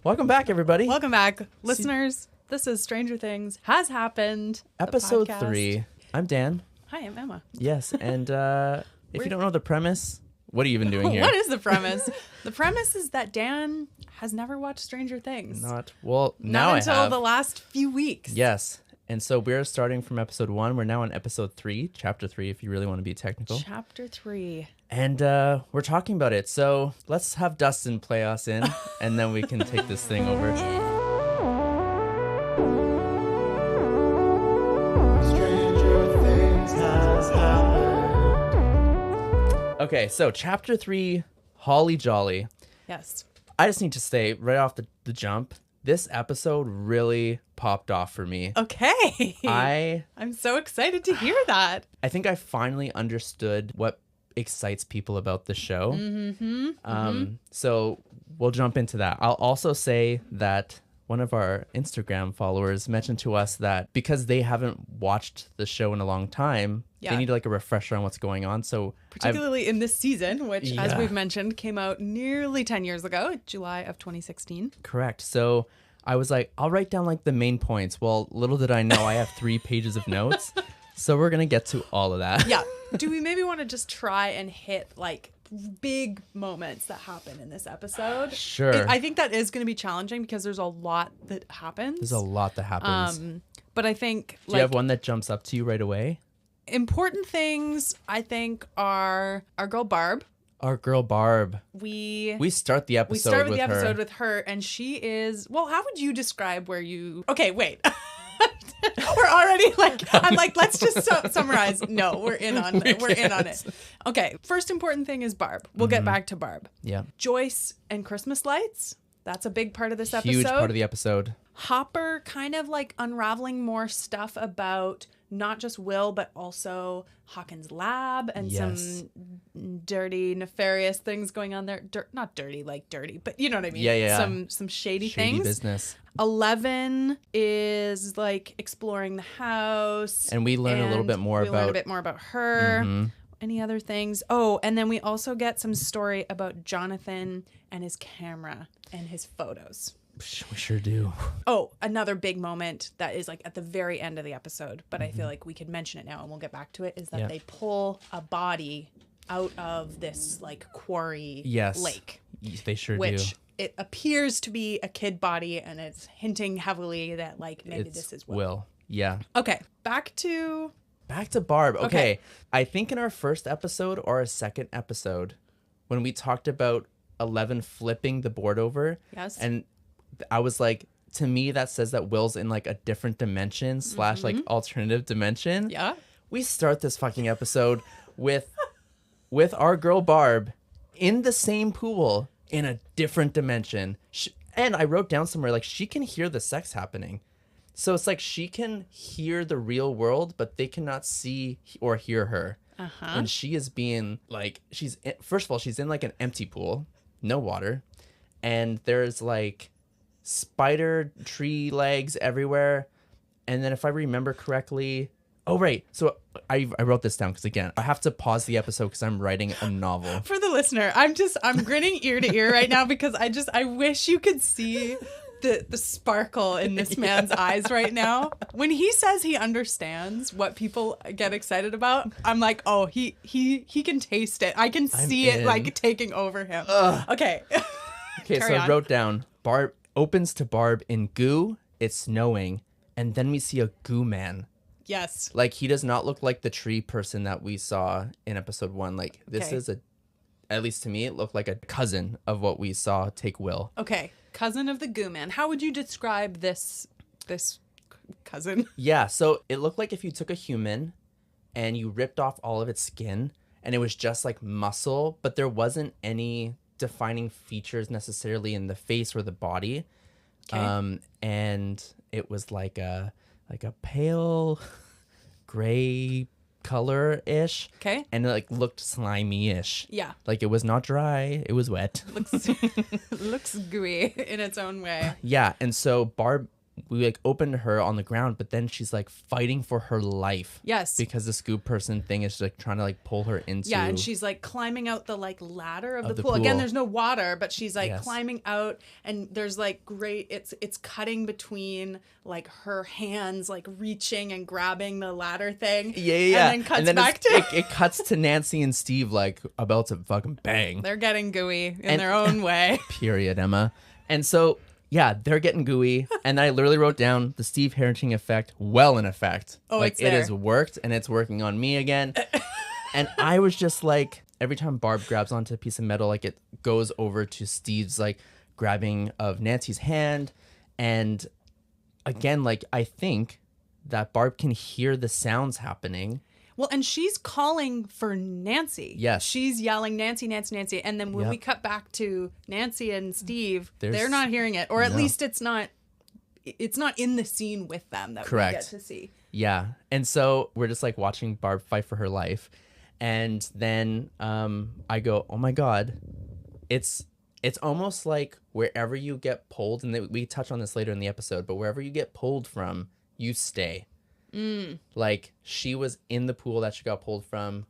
Welcome back, everybody. Welcome back, listeners. This is Stranger Things Has Happened. Episode 3. I'm Dan. Hi, I'm Emma. Yes, and if you don't know the premise, what are you even doing here? What is the premise? The premise is that Dan has never watched Stranger Things. Not until the last few weeks. Yes. And so we're starting from episode 1. We're now on episode 3, chapter 3, if you really want to be technical. Chapter 3. And we're talking about it. So let's have Dustin play us in, and then we can take this thing over. Stranger Things has happened. Okay, so chapter 3, Holly Jolly. Yes. I just need to say right off the jump, this episode really popped off for me. Okay. I'm so excited to hear that. I think I finally understood what excites people about the show. So we'll jump into that. I'll also say that one of our Instagram followers mentioned to us that because they haven't watched the show in a long time, they need like a refresher on what's going on. So particularly in this season, which as we've mentioned, came out nearly 10 years ago, July of 2016. Correct. So I was like, I'll write down like the main points. Well, little did I know I have 3 pages of notes. So we're going to get to all of that. Yeah. Do we maybe want to just try and hit like big moments that happen in this episode? Sure. I think that is going to be challenging because there's a lot that happens. There's a lot that happens. But I think Do you have one that jumps up to you right away? Important things, I think, are our girl Barb. Our girl Barb. We start the episode with her. with her, and she is, well, how would you describe where you... Okay, wait. We're already like, I'm like, let's just summarize. No, we're in on it. Okay, first important thing is Barb. We'll get back to Barb. Yeah. Joyce and Christmas lights. That's a big part of this episode. Huge part of the episode. Hopper kind of like unraveling more stuff about not just Will, but also Hawkins' lab and some dirty, nefarious things going on there. Not dirty, like dirty, but you know what I mean? Yeah. Some shady things. Business. 11 is like exploring the house. And we learn a little bit more about her. Any other things? Oh, and then we also get some story about Jonathan and his camera and his photos. We sure do. Oh, another big moment that is like at the very end of the episode, but I feel like we could mention it now and we'll get back to it, is that they pull a body out of this like quarry lake. They sure do. Which it appears to be a kid body, and it's hinting heavily that like maybe this is Will. Yeah. Okay, back to Barb. Okay. I think in our first episode or a second episode, when we talked about 11 flipping the board over. Yes. And I was like, to me, that says that Will's in like a different dimension / like alternative dimension. Yeah. We start this fucking episode with our girl Barb in the same pool in a different dimension. And I wrote down somewhere like she can hear the sex happening. So it's like she can hear the real world, but they cannot see or hear her. And she is being like, first of all, she's in like an empty pool, no water. And there's like spider tree legs everywhere. And then if I remember correctly, so I wrote this down because again I have to pause the episode because I'm writing a novel. For the listener, I'm grinning ear to ear right now because I wish you could see the sparkle in this man's eyes right now. When he says he understands what people get excited about, I'm like, oh, he can taste it. I can see it like taking over him. Okay. Okay, so I wrote down Barb opens to Barb in goo. It's snowing, and then we see a goo man. Yes. Like he does not look like the tree person that we saw in episode 1. Like this is at least to me, it looked like a cousin of what we saw take Will. Okay. Cousin of the goo man. How would you describe this cousin? Yeah, so it looked like if you took a human and you ripped off all of its skin and it was just like muscle, but there wasn't any defining features necessarily in the face or the body. Okay. And it was like a pale gray color-ish. Okay. And it like looked slimy-ish. Yeah. Like it was not dry, it was wet. Looks gooey in its own way. Yeah, and so Barb we like opened her on the ground, but then she's like fighting for her life. Yes. Because the scoop person thing is like trying to like pull her into. Yeah, and she's like climbing out the like ladder of the pool. pool. Again, there's no water, but she's like Yes. climbing out, and there's like it's cutting between like her hands like reaching and grabbing the ladder thing. Yeah. And then cuts back to it cuts to Nancy and Steve like about to fucking bang. they're getting gooey in their own way. Period, Emma. And so, yeah, they're getting gooey. And I literally wrote down the Steve Harrington effect, well in effect. Oh, like it's it there. has worked and it's working on me again. And I was just like, every time Barb grabs onto a piece of metal, like it goes over to Steve's like grabbing of Nancy's hand. And again, like I think that Barb can hear the sounds happening. Well, and she's calling for Nancy. Yes. She's yelling, Nancy, Nancy, Nancy. And then when Yep. we cut back to Nancy and Steve, There's- they're not hearing it. Or at No. least it's not in the scene with them that Correct. we get to see. Yeah. And so we're just like watching Barb fight for her life. And then I go, oh my God, it's almost like wherever you get pulled, and we touch on this later in the episode, but wherever you get pulled from, you stay. Like she was in the pool that she got pulled from,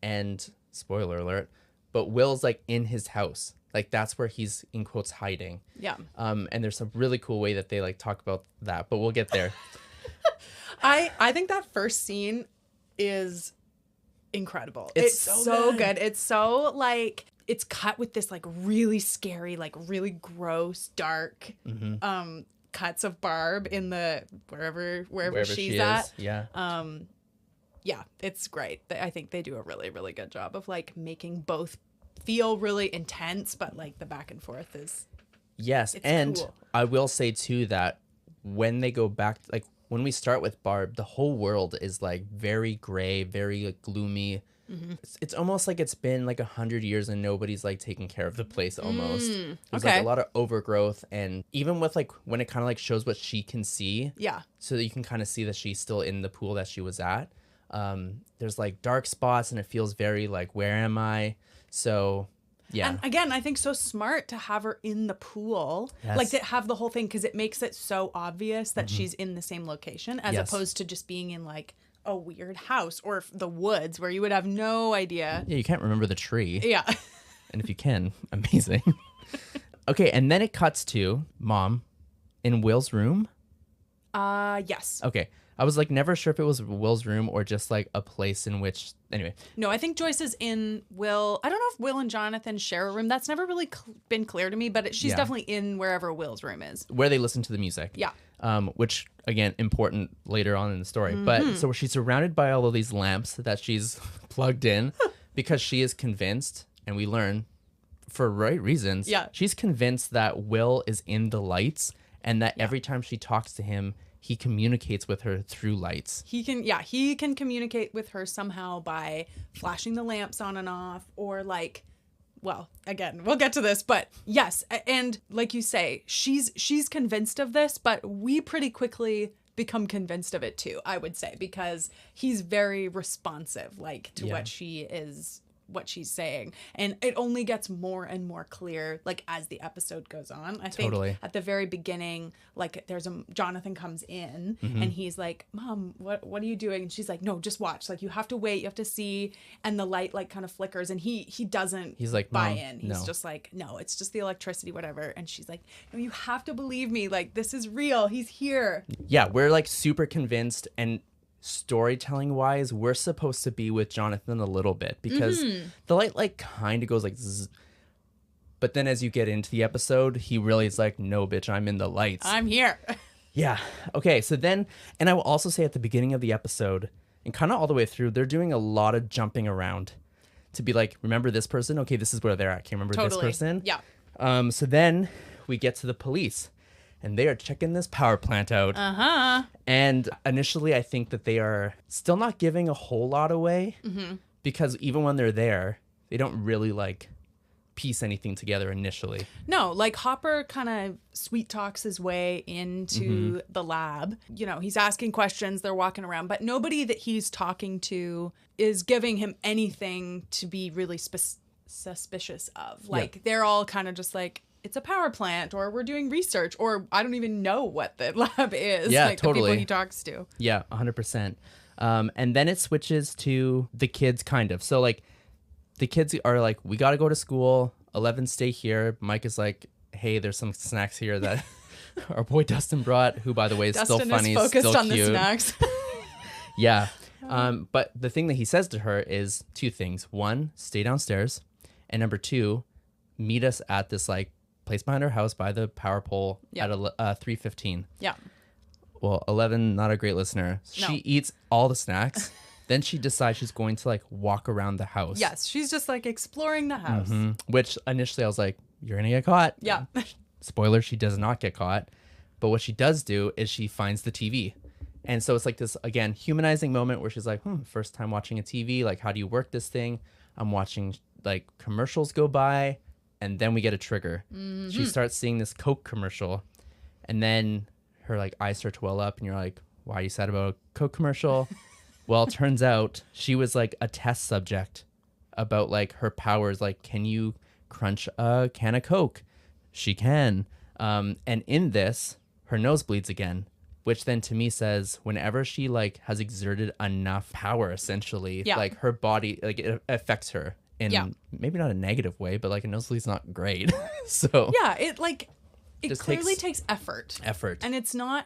and spoiler alert, but Will's like in his house. Like that's where he's in quotes hiding. Yeah. And there's some really cool way that they like talk about that, but we'll get there. I think that first scene is incredible. It's so so good. It's so like it's cut with this like really scary, like really gross, dark cuts of Barb in the wherever she's she at. is. Yeah. Yeah, it's great. I think they do a really, really good job of like making both feel really intense, but like the back and forth is Yes, It's and cool. I will say too that when they go back, like when we start with Barb, the whole world is like very gray, very like, gloomy. It's almost like it's been like 100 years and nobody's like taking care of the place almost. There's like okay. a lot of overgrowth, and even with like when it kind of like shows what she can see, yeah. so that you can kind of see that she's still in the pool that she was at. There's like dark spots and it feels very like, where am I? So yeah. And again, I think so smart to have her in the pool, Yes. like to have the whole thing, because it makes it so obvious that she's in the same location as Yes. opposed to just being in like a weird house or the woods where you would have no idea. Yeah, you can't remember the tree. Yeah. And if you can, amazing. Okay, and then it cuts to Mom in Will's room. Yes. Okay, I was like never sure if it was Will's room or just like a place in which, anyway. No, I think Joyce is in Will. I don't know if Will and Jonathan share a room. That's never really been clear to me, but she's Yeah. definitely in wherever Will's room is. Where they listen to the music. Yeah. Which, again, important later on in the story. But so she's surrounded by all of these lamps that she's plugged in because she is convinced, and we learn for right reasons. Yeah. She's convinced that Will is in the lights and that every time she talks to him, he communicates with her through lights. He can communicate with her somehow by flashing the lamps on and off, or like, well, again, we'll get to this, but yes, and like you say, she's convinced of this, but we pretty quickly become convinced of it too, I would say, because he's very responsive, like to Yeah. what she's saying, and it only gets more and more clear like as the episode goes on. I think Totally. at the very beginning, like Jonathan comes in and he's like, Mom, what are you doing? And she's like, no, just watch, like you have to wait, you have to see, and the light like kind of flickers, and he doesn't He's like, buy Mom, in. He's no. just like, no, it's just the electricity, whatever. And she's like, no, you have to believe me, like this is real, he's here. Yeah, we're like super convinced, and storytelling wise, we're supposed to be with Jonathan a little bit because the light like kind of goes like zzz. But then as you get into the episode, he really is like, no, bitch, I'm in the lights. I'm here. Yeah. Okay. So then, and I will also say at the beginning of the episode and kind of all the way through, they're doing a lot of jumping around to be like, remember this person? Okay, this is where they're at. Can you remember this Totally. person? Yeah. So then we get to the police and they are checking this power plant out. And initially, I think that they are still not giving a whole lot away because even when they're there, they don't really like piece anything together initially. No, like Hopper kind of sweet talks his way into the lab. You know, he's asking questions, they're walking around, but nobody that he's talking to is giving him anything to be really suspicious of. Like, they're all kind of just like, it's a power plant, or we're doing research, or I don't even know what the lab is. Yeah, like totally. the people he talks to. Yeah, 100%. And then it switches to the kids, kind of. So, like, the kids are like, we got to go to school. 11 stay here. Mike is like, hey, there's some snacks here that our boy Dustin brought, who, by the way, is Dustin still funny, is focused still on cute. the snacks. Yeah. But the thing that he says to her is two things. One, stay downstairs. And number two, meet us at this, like, place behind our house by the power pole Yeah. at 3:15. Yeah. Well, 11, not a great listener. No. She eats all the snacks. Then she decides she's going to, like, walk around the house. Yes, she's just like exploring the house. Which initially I was like, you're going to get caught. Yeah. Spoiler, she does not get caught. But what she does do is she finds the TV. And so it's like this, again, humanizing moment where she's like, first time watching a TV. Like, how do you work this thing? I'm watching, like, commercials go by. And then we get a trigger. She starts seeing this Coke commercial. And then her, like, eyes start to well up. And you're like, why are you sad about a Coke commercial? Well, it turns out she was, like, a test subject about, like, her powers. Like, can you crunch a can of Coke? She can. And in this, her nose bleeds again, which then to me says whenever she, like, has exerted enough power, essentially, Yeah. like, her body, like, it affects her in maybe not a negative way, but, like, a nosebleed's not great. So Yeah, it Just clearly takes takes effort. effort. And it's not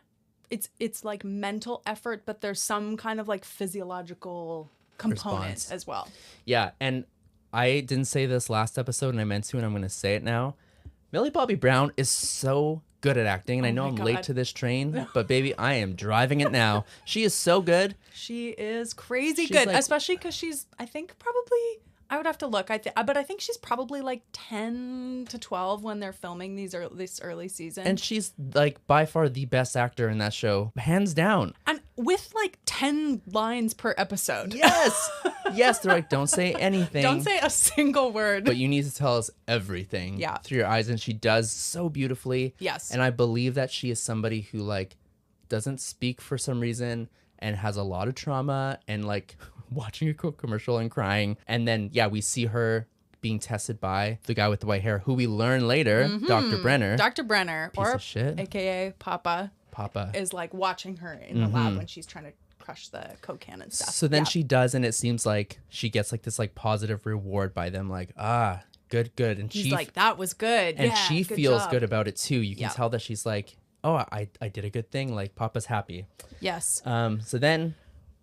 it's like mental effort, but there's some kind of like physiological component Response. as well. Yeah, and I didn't say this last episode, and I meant to, and I'm going to say it now. Millie Bobby Brown is so good at acting, and I know my I'm late God. to this train, but baby, I am driving it now. She is so good. She is crazy She's good, like- especially because she's, I think, probably, I would have to look, but I think she's probably like 10 to 12 when they're filming this early season. And she's, like, by far the best actor in that show, hands down. And with like 10 lines per episode. Yes. Yes, they're like, don't say anything. Don't say a single word. But you need to tell us everything Yeah. through your eyes. And she does so beautifully. Yes. And I believe that she is somebody who, like, doesn't speak for some reason and has a lot of trauma and, like, watching a Coke commercial and crying. And then, yeah, we see her being tested by the guy with the white hair, who we learn later, Dr. Brenner. Dr. Brenner, Piece or of shit. AKA Papa, Papa. is like watching her in the lab when she's trying to crush the Coke can and stuff. So then Yeah. she does, and it seems like she gets, like, this, like, positive reward by them, like, good. And He's she like, that was good. and Yeah, she good feels job. good about it too. You can Yeah. tell that she's like, oh, I did a good thing. Like, Papa's happy. Yes. So then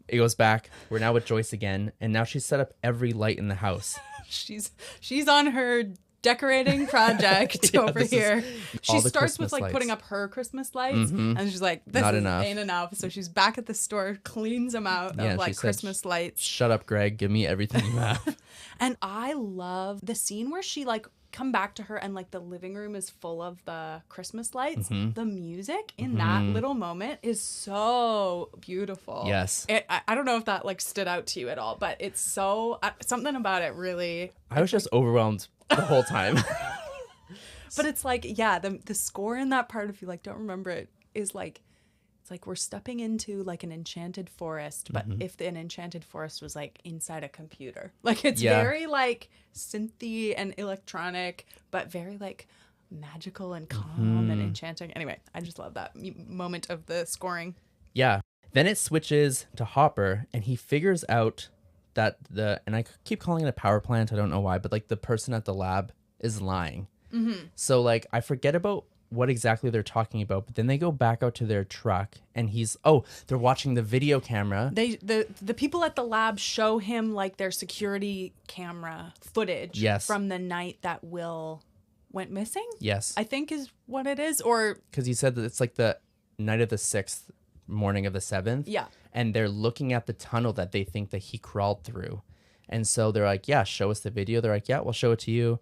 it goes back. We're now with Joyce again, and now she's set up every light in the house. She's on her decorating project Yeah, over this is here. She all the starts with Christmas like lights. putting up her Christmas lights, and she's like, "This Not enough. ain't enough." So she's back at the store, cleans them out Yeah, of like she said, Christmas lights. Shut up, Greg. Give me everything you have. And I love the scene where she like come back to her and like the living room is full of the Christmas lights. The music in that little moment is so beautiful. Yes. I don't know if that like stood out to you at all, but it's so something about it really. I was just overwhelmed the whole time. But it's like, yeah, the score in that part, if you like don't remember it, is like, it's like we're stepping into like an enchanted forest, but if an enchanted forest was like inside a computer, like it's Yeah. very like synthy and electronic, but very like magical and calm and enchanting. Anyway, I just love that moment of the scoring. Yeah. Then it switches to Hopper, and he figures out that and I keep calling it a power plant. I don't know why, but like the person at the lab is lying. So like I forget about what exactly they're talking about, but then they go back out to their truck, and they're watching the video camera. The people at the lab show him like their security camera footage Yes. from the night that Will went missing. Yes. I think is what it is, or Because he said that it's like the night of the 6th, morning of the 7th. yeah. And they're looking at the tunnel that they think that he crawled through. And so they're like, yeah, show us the video. They're like, yeah, we'll show it to you.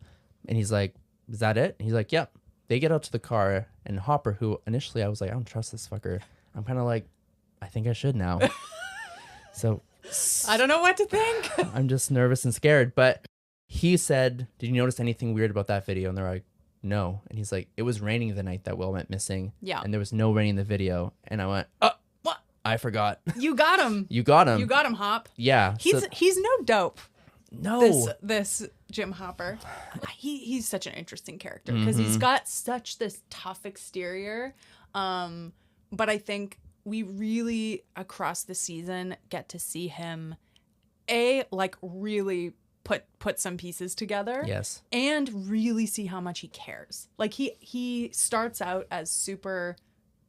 And he's like, is that it? And he's like, yep. They get out to the car, and Hopper, who initially I was like, I don't trust this fucker. I'm kind of like, I think I should now. So I don't know what to think. I'm just nervous and scared. But he said, did you notice anything weird about that video? And they're like, no. And he's like, it was raining the night that Will went missing. Yeah. And there was no rain in the video. And I went, What? I forgot. You got him. You got him. You got him, Hop. Yeah. He's no dope. no. This Jim Hopper. He's such an interesting character because he's got such this tough exterior. But I think we really, across the season, get to see him, like really put some pieces together. Yes. And really see how much he cares. Like he starts out as super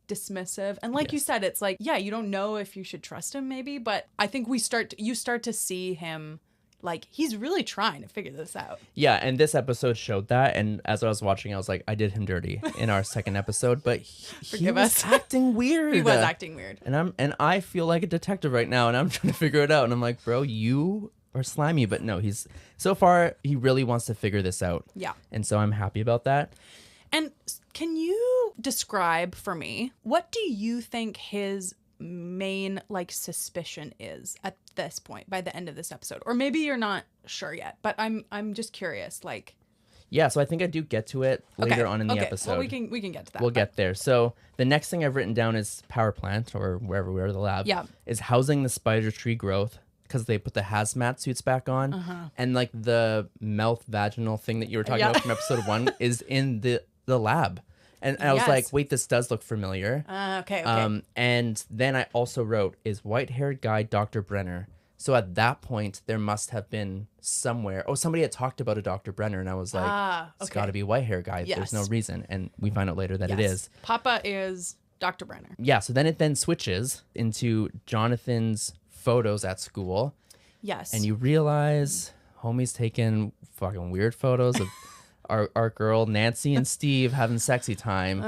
dismissive, and like you said, it's like, yeah, you don't know if you should trust him maybe, but I think you start to see him like he's really trying to figure this out. Yeah, and this episode showed that, and as I was watching, I was like, I did him dirty in our second episode, but he was acting weird. He was acting weird. And I feel like a detective right now, and I'm trying to figure it out, and I'm like, bro, you are slimy. But no, so far he really wants to figure this out. Yeah. And so I'm happy about that. And can you describe for me, what do you think his main like suspicion is at this point by the end of this episode? Or maybe you're not sure yet, but I'm just curious, like. Yeah, so I think I do get to it later on in the episode. Well, we can get to that. We'll get there. So the next thing I've written down is power plant, or wherever we are, the lab. Yeah. Is housing the spider tree growth, because they put the hazmat suits back on, and like the mouth vaginal thing that you were talking about from episode 1 is in the lab. And I was like, wait, this does look familiar. Okay. And then I also wrote, is white-haired guy Dr. Brenner? So at that point, there must have been somewhere. Oh, somebody had talked about a Dr. Brenner, and I was like, it's got to be white-haired guy. Yes. There's no reason. And we find out later that it is. Papa is Dr. Brenner. Yeah, so then it switches into Jonathan's photos at school. Yes. And you realize homie's taking fucking weird photos of our girl Nancy and Steve having sexy time.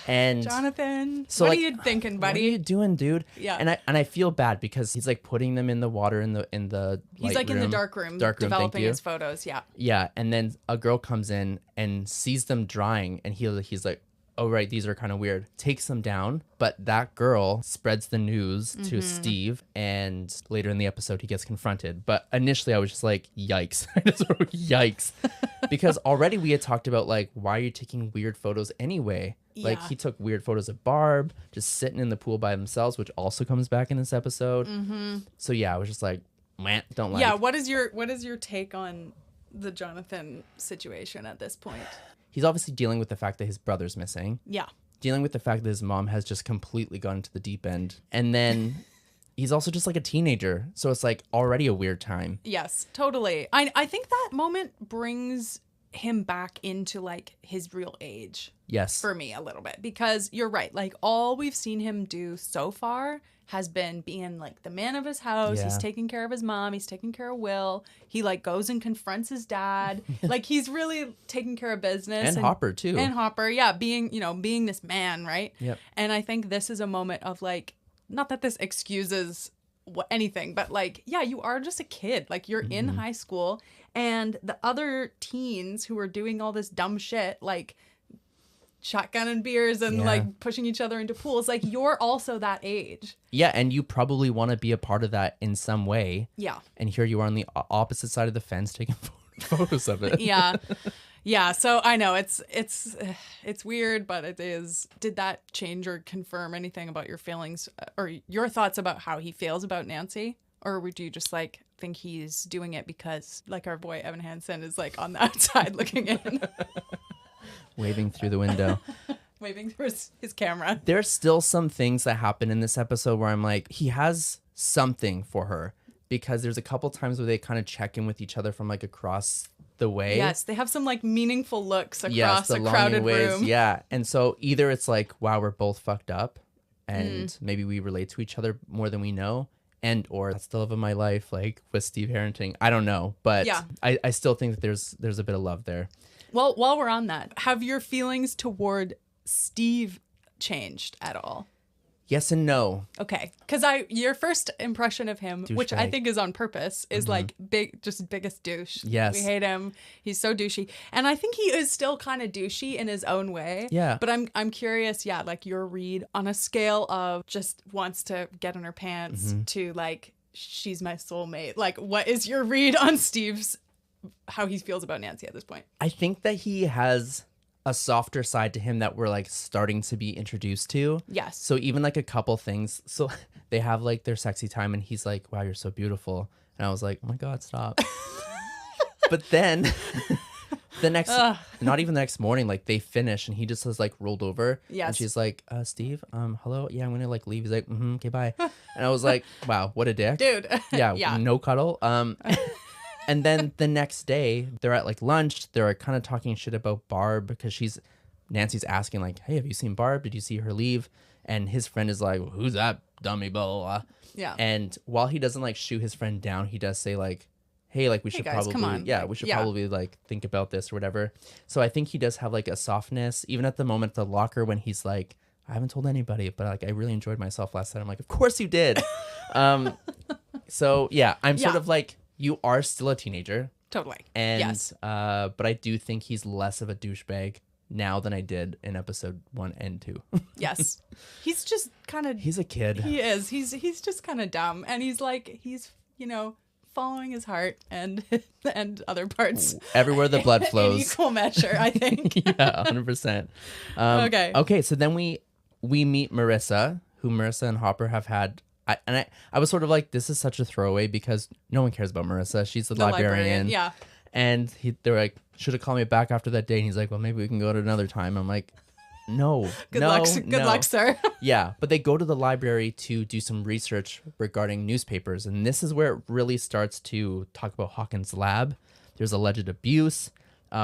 And Jonathan, so what like, are you thinking, buddy? What are you doing, dude? Yeah. And I feel bad because he's like putting them in the water in the he's like room, in the dark room developing his photos. Yeah. Yeah, and then a girl comes in and sees them drying, and he's like, oh, right, these are kind of weird. Takes them down, but that girl spreads the news to Steve, and later in the episode, he gets confronted. But initially, I was just like, yikes. I just wrote, yikes. Because already we had talked about, like, why are you taking weird photos anyway? Like, he took weird photos of Barb just sitting in the pool by themselves, which also comes back in this episode. So, yeah, I was just like, man, don't like. Yeah, what is your take on the Jonathan situation at this point? He's obviously dealing with the fact that his brother's missing. Yeah. Dealing with the fact that his mom has just completely gone into the deep end. And then he's also just like a teenager. So it's like already a weird time. Yes, totally. I think that moment brings him back into like his real age. Yes. For me a little bit. Because you're right. Like all we've seen him do so far has been being like the man of his house. He's taking care of his mom. He's taking care of Will. He like goes and confronts his dad. Like he's really taking care of business. And Hopper too. And Hopper, yeah, being this man, right? Yep. And I think this is a moment of like, not that this excuses anything, but like, yeah, you are just a kid. Like you're in high school, and the other teens who are doing all this dumb shit, like shotgunning beers and like pushing each other into pools, like you're also that age. Yeah, and you probably want to be a part of that in some way. Yeah. And here you are on the opposite side of the fence taking photos of it. Yeah. Yeah, so I know it's weird, but it is. Did that change or confirm anything about your feelings or your thoughts about how he feels about Nancy? Or would you just like think he's doing it because like our boy Evan Hansen is like on the outside looking in? Waving through the window. Waving through his camera. There's still some things that happen in this episode where I'm like, he has something for her, because there's a couple times where they kind of check in with each other from like across the way. Yes, they have some like meaningful looks across a crowded room. Yeah, and so either it's like, wow, we're both fucked up, and maybe we relate to each other more than we know, and or that's the love of my life, like with Steve Harrington. I don't know, but I still think that there's a bit of love there. Well, while we're on that, have your feelings toward Steve changed at all? Yes and no. Okay, because your first impression of him, which I think is on purpose, is like biggest douche. Yes, we hate him. He's so douchey, and I think he is still kind of douchey in his own way. Yeah. But I'm curious, like your read on a scale of just wants to get in her pants to like she's my soulmate. Like, what is your read on Steve's how he feels about Nancy at this point? I think that he has a softer side to him that we're like starting to be introduced to. Yes. So even like a couple things. So they have like their sexy time, and he's like, wow, you're so beautiful. And I was like, oh my God, stop. But then the next, not even the next morning, like they finish and he just has like rolled over. Yes. And she's like, Steve, hello. Yeah, I'm going to like leave. He's like, okay, bye. And I was like, wow, what a dick. Dude. Yeah. No cuddle. And then the next day they're at like lunch. They're kind of talking shit about Barb because Nancy's asking like, hey, have you seen Barb? Did you see her leave? And his friend is like, who's that dummy, blah, blah, blah. Yeah. And while he doesn't like shoot his friend down, he does say like, hey, like we should guys, probably, come on. we should Yeah. probably like think about this or whatever. So I think he does have like a softness, even at the moment at the locker when he's like, I haven't told anybody, but like I really enjoyed myself last night. I'm like, of course you did. So yeah, I'm sort Yeah. of like, you are still a teenager. Totally. And, yes. but I do think he's less of a douchebag now than I did in episode 1 and 2. Yes. He's just kind of. He's a kid. He is. He's just kind of dumb, and he's following his heart and other parts. Everywhere the blood In flows. equal measure, I think. Yeah, 100%. Okay. Okay, so then we meet Marissa, who Marissa and Hopper have had. I was sort of like, this is such a throwaway because no one cares about Marissa. She's the librarian. Yeah. And they're like, should have called me back after that day. And he's like, well, maybe we can go at another time. I'm like, no. Good no, luck. no. Good luck, sir. Yeah, but they go to the library to do some research regarding newspapers. And this is where it really starts to talk about Hawkins' lab. There's alleged abuse.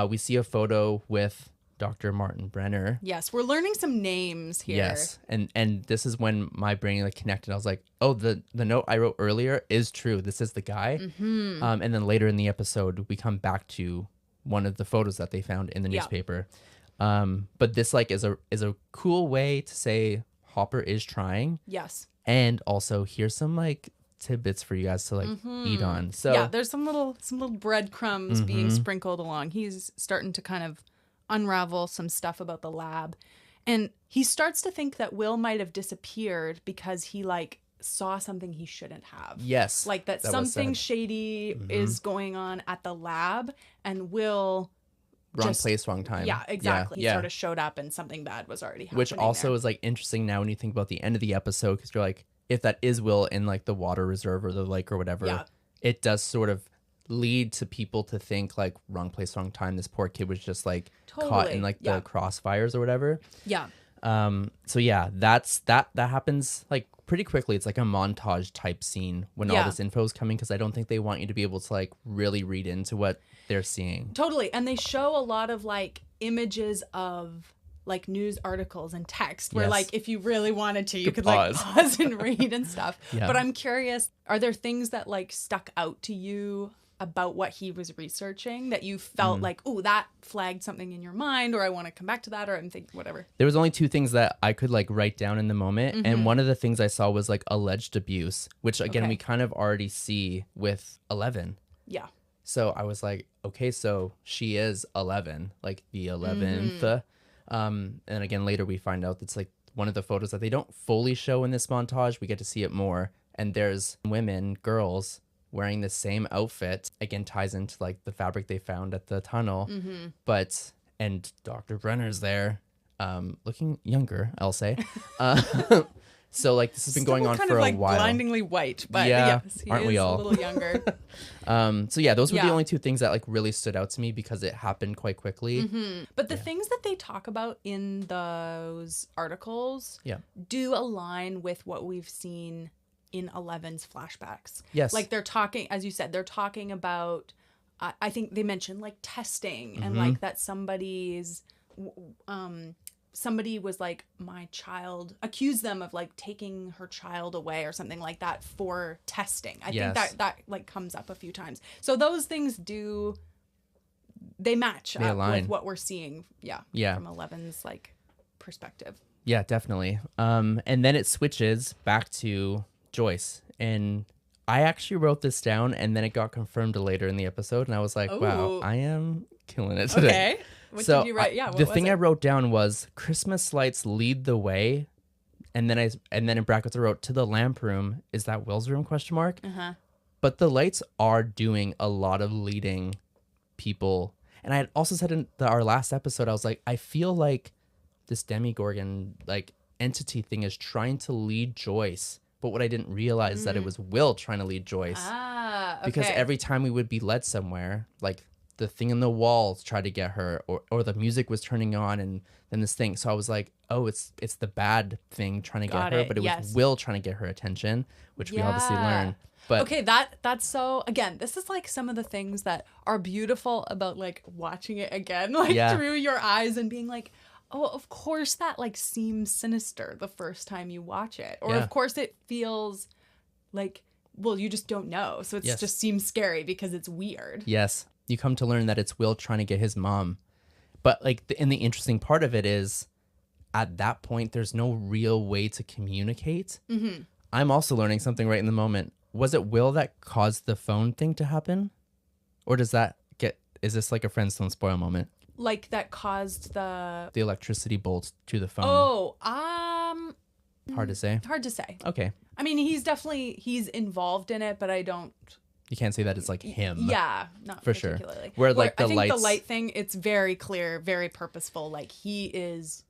We see a photo with Dr. Martin Brenner. Yes, we're learning some names here. Yes, and this is when my brain like connected. I was like, oh, the note I wrote earlier is true. This is the guy. Mm-hmm. And then later in the episode, we come back to one of the photos that they found in the Yeah. newspaper. But this like is a cool way to say Hopper is trying, Yes. and also here's some like tidbits for you guys to like eat on. So Yeah, there's some little breadcrumbs being sprinkled along. He's starting to kind of unravel some stuff about the lab, and he starts to think that Will might have disappeared because he like saw something he shouldn't have. yes, Like that was something said. shady is going on at the lab, and Will Wrong just- place, wrong time. yeah, exactly. Yeah. He sort of showed up and something bad was already happening. Which also there. is like interesting now when you think about the end of the episode, because you're like, if that is Will in like the water reserve or the lake or whatever, Yeah. it does sort of lead to people to think like wrong place, wrong time. This poor kid was just like caught Totally. in like Yeah. the crossfires or whatever. Yeah. So yeah, that happens like pretty quickly. It's like a montage type scene when all Yeah. this info is coming, because I don't think they want you to be able to like really read into what they're seeing. Totally. And they show a lot of like images of like news articles and text where Yes. like if you really wanted to, you Could could like pause. pause and read and stuff. Yeah. But I'm curious, are there things that like stuck out to you about what he was researching that you felt like, oh, that flagged something in your mind, or I want to come back to that, or I'm thinking whatever. There was only two things that I could like write down in the moment, and one of the things I saw was like alleged abuse, which again Okay. we kind of already see with 11. Yeah. So I was like, okay, so she is 11, like the 11th. And again later we find out that's like one of the photos that they don't fully show in this montage. We get to see it more, and there's girls wearing the same outfit. Again, ties into like the fabric they found at the tunnel. But and Dr. Brenner's there, looking younger, I'll say. So like this has been going Still on kind for of like a while. blindingly white, but Yeah, yes, he aren't is we all? a little younger. So yeah, those were the Yeah. only two things that like really stood out to me because it happened quite quickly. But the things that they talk about in those articles Yeah. do align with what we've seen in 11's flashbacks. Yes. Like they're talking, as you said, they're talking about, I think they mentioned like testing and Mm-hmm. like that somebody was like, my child, accused them of like taking her child away or something like that for testing. I Yes. think that like comes up a few times. So those things they match They up align. with what we're seeing. Yeah. Yeah. From 11's like perspective. Yeah, definitely. And then it switches back to Joyce, and I actually wrote this down, and then it got confirmed later in the episode, and I was like, wow, Ooh. I am killing it today. Okay. What did you write? Yeah. What the was thing it? I wrote down was Christmas lights lead the way, and then in brackets I wrote to the lamp room. Is that Will's room? ? Uh-huh. But the lights are doing a lot of leading people, and I had also said in our last episode, I was like, I feel like this Demogorgon like entity thing is trying to lead Joyce, but what I didn't realize is that it was Will trying to lead Joyce. Ah, okay. Because every time we would be led somewhere, like the thing in the walls tried to get her, or the music was turning on, and then this thing. So I was like, oh, it's the bad thing trying to Got get her, it, but it yes. was Will trying to get her attention, which we obviously Yeah. learn. But Okay, that's so, again, this is like some of the things that are beautiful about like watching it again, like Yeah. through your eyes and being like, oh, of course that like seems sinister the first time you watch it. Or Yeah. of course it feels like, well, you just don't know. So it Yes. just seems scary because it's weird. yes, you come to learn that it's Will trying to get his mom. But like, and the interesting part of it is, at that point, there's no real way to communicate. Mm-hmm. I'm also learning something right in the moment. Was it Will that caused the phone thing to happen? Or is this like a Friends Don't Spoil moment? Like that caused the, The electricity bolts to the phone. Hard to say. hard to say. Okay. I mean, he's involved in it, but I don't. You can't say that it's like him. Yeah, not For sure. particularly. Where, like, I the think the lights- light thing, it's very clear, very purposeful. Like he is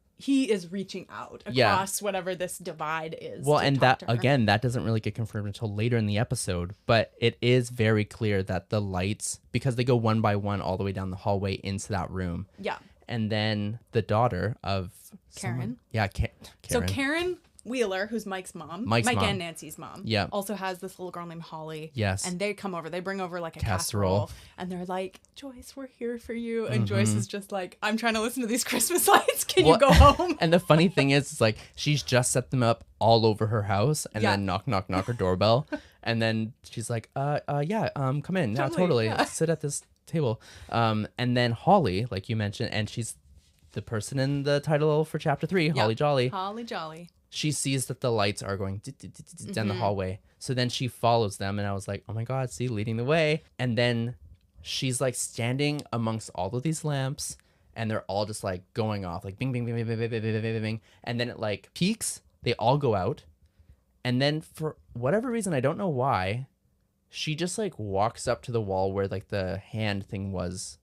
reaching out across Yeah. whatever this divide is. Well, to and talk that, to her. again, that doesn't really get confirmed until later in the episode. But it is very clear that the lights, because they go one by one all the way down the hallway into that room. Yeah. And then the daughter of Karen. someone- Yeah, Karen. So Karen Wheeler, who's Mike's mom, Mike mom. and Nancy's mom, Yeah. also has this little girl named Holly. Yes. And they come over. They bring over like a Casserole. casserole, and they're like, "Joyce, we're here for you." And Joyce is just like, "I'm trying to listen to these Christmas lights. Can Well, you go home?" And the funny thing is, it's like she's just set them up all over her house, and Yeah. then knock, knock, knock her doorbell, and then she's like, yeah, come in, yeah, totally, yeah. sit at this table, and then Holly, like you mentioned, and she's the person in the title for chapter 3, Holly Jolly. Holly Jolly. She sees that the lights are going down Mm-hmm. the hallway, so then she follows them, and I was like, oh my god, see, leading the way, and then she's like standing amongst all of these lamps. And they're all just like going off, like bing, bing, bing, bing, bing, bing, bing, bing, bing, bing. And then it like peaks. They all go out. And then for whatever reason, I don't know why, she just like walks up to the wall where like the hand thing was.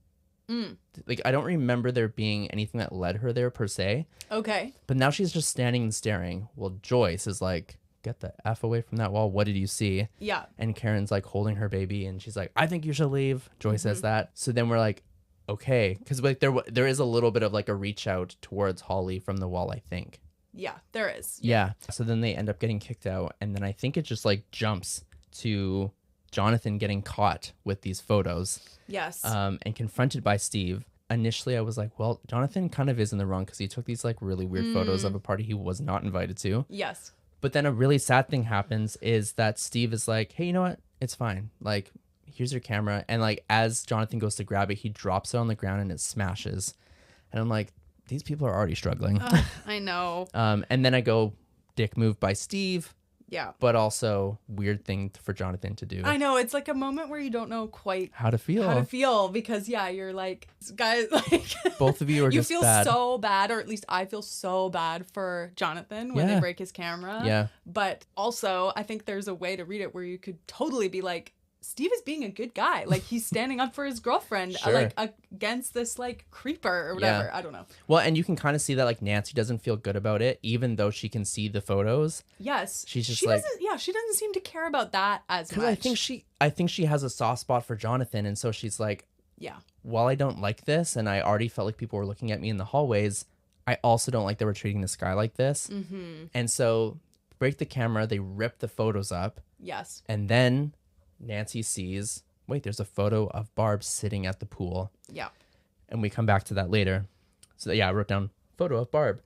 Like, I don't remember there being anything that led her there per se. Okay. But now she's just standing and staring. Well, Joyce is like, get the F away from that wall. What did you see? Yeah. And Karen's like holding her baby, and she's like, I think you should leave. Joyce says that. So then we're like, okay, because like there is a little bit of like a reach out towards Holly from the wall, I think. Yeah, there is. Yeah. So then they end up getting kicked out, and then I think it just like jumps to Jonathan getting caught with these photos, Yes. and confronted by Steve. Initially, I was like, well, Jonathan kind of is in the wrong because he took these like really weird photos of a party he was not invited to. Yes. But then a really sad thing happens is that Steve is like, hey, you know what? It's fine. Like, here's your camera. And like, as Jonathan goes to grab it, he drops it on the ground and it smashes. And I'm like, these people are already struggling. I know. And then I go, dick move by Steve, Yeah. but also weird thing for Jonathan to do. I know. It's like a moment where you don't know quite How to feel. how to feel because, yeah, you're like, guys, like, Both of you are you just feel bad. so bad, or at least I feel so bad for Jonathan when Yeah. they break his camera. Yeah. But also, I think there's a way to read it where you could totally be like, Steve is being a good guy. Like, he's standing up for his girlfriend, Sure. like, against this, like, creeper or whatever. Yeah. I don't know. Well, and you can kind of see that like Nancy doesn't feel good about it, even though she can see the photos. Yes. She's just she like- doesn't, yeah, she doesn't seem to care about that as much. Because I think she has a soft spot for Jonathan, and so she's like, Yeah. while I don't like this, and I already felt like people were looking at me in the hallways, I also don't like that we're treating this guy like this. Mm-hmm. And so, break the camera, they rip the photos up, Yes. and then Nancy sees, wait, there's a photo of Barb sitting at the pool. Yeah. And we come back to that later. So, yeah, I wrote down photo of Barb.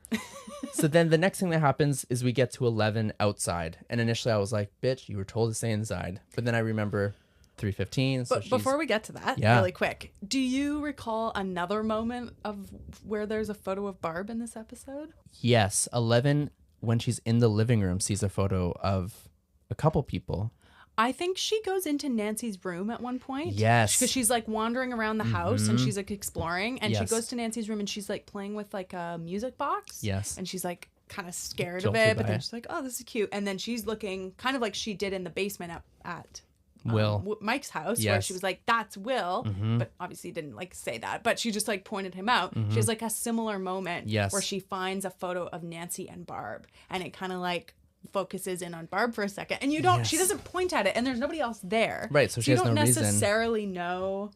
So then the next thing that happens is we get to 11 outside. And initially I was like, bitch, you were told to stay inside. But then I remember 3:15. So But before we get to that, Yeah. really quick, do you recall another moment of where there's a photo of Barb in this episode? Yes, 11, when she's in the living room, sees a photo of a couple people. I think she goes into Nancy's room at one point. Yes. Because she's like wandering around the house and she's like exploring. And she Yes. goes to Nancy's room and she's like playing with like a music box. Yes. And she's like kind of scared Jolted of it. But by then it. she's like, oh, this is cute. And then she's looking kind of like she did in the basement at Will. Mike's house, where Yes. she was like, that's Will, but obviously didn't like say that, but she just like pointed him out. She has like a similar moment Yes. where she finds a photo of Nancy and Barb, and it kind of like focuses in on Barb for a second, and she Yes. doesn't point at it, and there's nobody else there. Right, so she you has don't no reason. necessarily know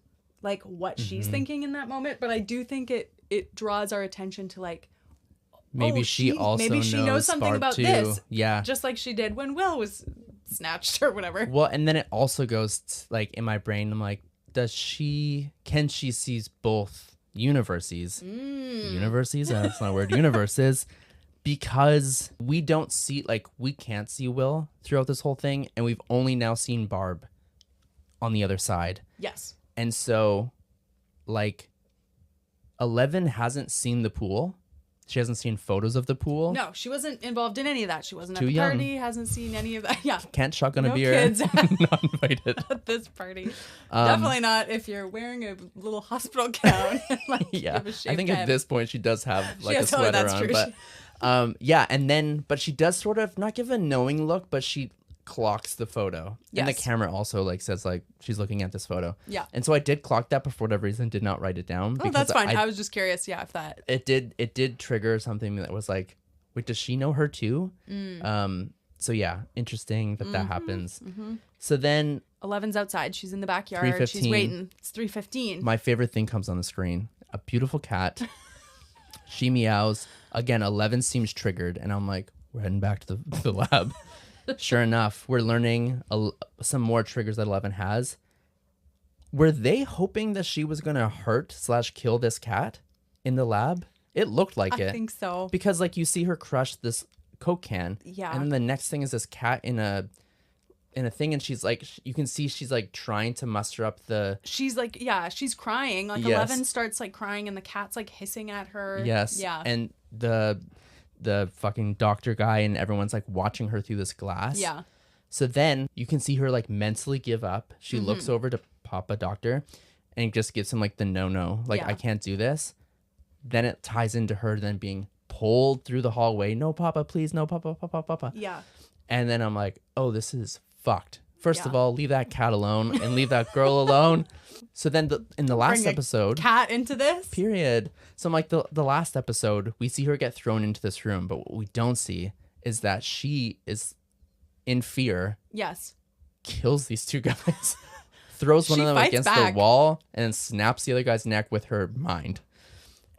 like what she's thinking in that moment, but I do think it draws our attention to like, Maybe she also knows something Barb about too. this, Yeah. just like she did when Will was snatched or whatever. Well, and then it also goes like in my brain, I'm like, can she see both universes? Universes? That's not a word. Universes. Because we don't see, like, we can't see Will throughout this whole thing. And we've only now seen Barb on the other side. Yes. And so, like, 11 hasn't seen the pool. She hasn't seen photos of the pool. No, she wasn't involved in any of that. She wasn't Too at the young. party, hasn't seen any of that. Yeah. Can't shotgun a No beer. kids. Not invited. At this party. Definitely not if you're wearing a little hospital gown. And, like, you Yeah. have a I shaved think head. at this point she does have like a has- oh, sweater that's on. true. But yeah, and then but she does sort of not give a knowing look, but she clocks the photo. And the Yes. camera also like says like she's looking at this photo. Yeah. And so I did clock that, but for whatever reason did not write it down. Oh, that's fine. I was just curious, yeah, if that. It did trigger something that was like, wait, does she know her too? So yeah, interesting that happens. So then 11's outside. She's in the backyard. She's 3:15. waiting. It's 3:15. my favorite thing comes on the screen. A beautiful cat. She meows. Again, 11 seems triggered. And I'm like, we're heading back to the lab. Sure enough, we're learning some more triggers that 11 has. Were they hoping that she was going to hurt/kill this cat in the lab? It looked like it. I think so. Because like you see her crush this Coke can. Yeah. And then the next thing is this cat in a thing, and she's like, you can see she's like trying to muster up the She's like, yeah, she's crying. Like Yes. 11 starts like crying, and the cat's like hissing at her. yes. Yeah. And the fucking doctor guy and everyone's like watching her through this glass. Yeah. So then you can see her like mentally give up. She looks over to Papa Doctor and just gives him like the no, like Yeah. I can't do this. Then it ties into her then being pulled through the hallway. No, Papa, please, no, Papa. Yeah. And then I'm like, oh, this is fucked. First of Yeah. all, leave that cat alone and leave that girl alone. So then in the last Bring a episode, Cat into this. period. So I'm like, the last episode, we see her get thrown into this room, but what we don't see is that she is in fear, Yes. kills these two guys, throws one She of them fights against back. the wall, and then snaps the other guy's neck with her mind.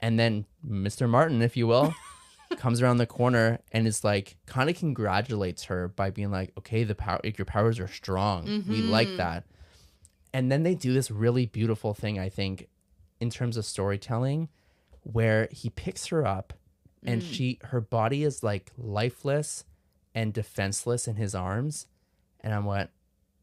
And then Mr. Martin, if you will, comes around the corner and is like, kind of congratulates her by being like, okay, your powers are strong. We like that. And then they do this really beautiful thing, I think, in terms of storytelling, where he picks her up and her body is like lifeless and defenseless in his arms. And I went,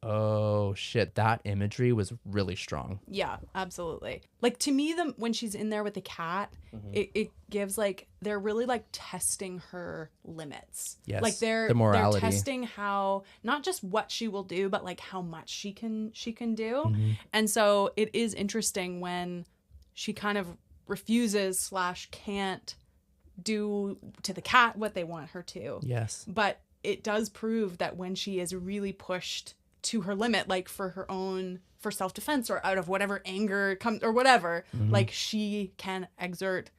oh shit, that imagery was really strong. Yeah, absolutely. Like to me, when she's in there with the cat, it gives like they're really like testing her limits. Yes, like the morality. They're testing how not just what she will do, but like how much she can do. And so it is interesting when she kind of refuses / can't do to the cat what they want her to. Yes. But it does prove that when she is really pushed to her limit, like for self-defense or out of whatever anger comes or whatever, like she can exert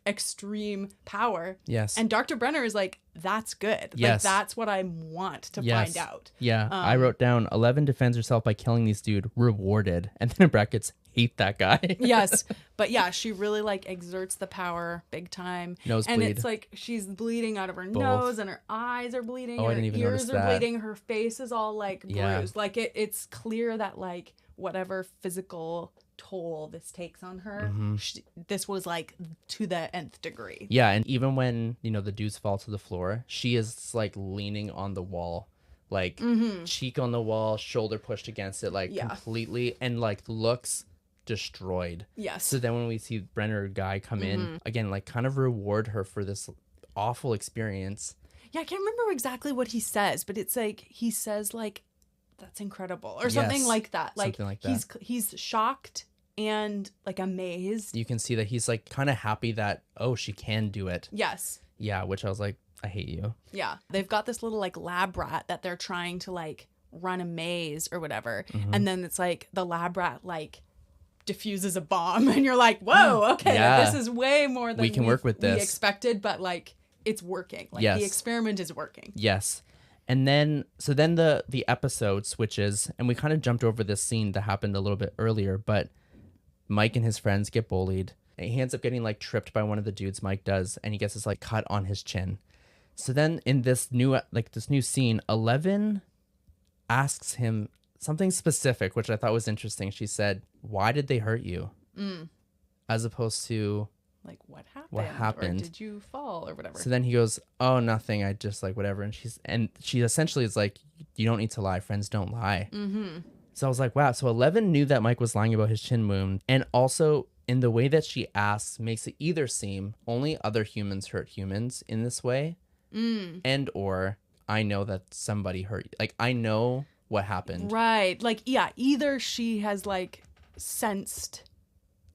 extreme power. Yes. And Dr. Brenner is like, that's good. Yes. Like that's what I want to find out. Yeah. I wrote down 11 defends herself by killing these dude, rewarded. And then in brackets, hate that guy. Yes. But yeah, she really like exerts the power big time. Nosebleed. And it's like she's bleeding out of her nose and her eyes are bleeding. Oh, I and didn't her even notice ears are that. bleeding. Her face is all like Yeah. bruised. Like it's clear that like whatever physical toll this takes on her, this was like to the nth degree. Yeah. And even when, the dudes fall to the floor, she is like leaning on the wall, like cheek on the wall, shoulder pushed against it, like Yeah. completely, and like looks destroyed. Yes. So then when we see Brenner guy come in again, like kind of reward her for this awful experience. Yeah, I can't remember exactly what he says, but it's like he says like that's incredible or something Yes, like that. Like, something like that. he's shocked and like amazed. You can see that he's like kind of happy that, oh, she can do it. Yes. Yeah, which I was like, I hate you. Yeah. They've got this little like lab rat that they're trying to like run a maze or whatever. And then it's like the lab rat like diffuses a bomb and you're like, whoa, okay, Yeah. this is way more than We can work with we this. expected, but like it's working. Like Yes. the experiment is working. Yes. And then the episode switches, and we kind of jumped over this scene that happened a little bit earlier, but Mike and his friends get bullied. And he ends up getting like tripped by one of the dudes Mike does, and he gets this like cut on his chin. So then in this new scene, 11 asks him something specific, which I thought was interesting. She said, "Why did they hurt you?" As opposed to Like, what happened? What happened? Or did you fall or whatever? So then he goes, "Oh, nothing. I just like whatever." And she essentially is like, "You don't need to lie. Friends don't lie." Mm-hmm. So I was like, wow. So 11 knew that Mike was lying about his chin wound, and also in the way that she asks makes it either seem only other humans hurt humans in this way, and or I know that somebody hurt you. Like I know what happened. Right. Like, yeah, either she has like sensed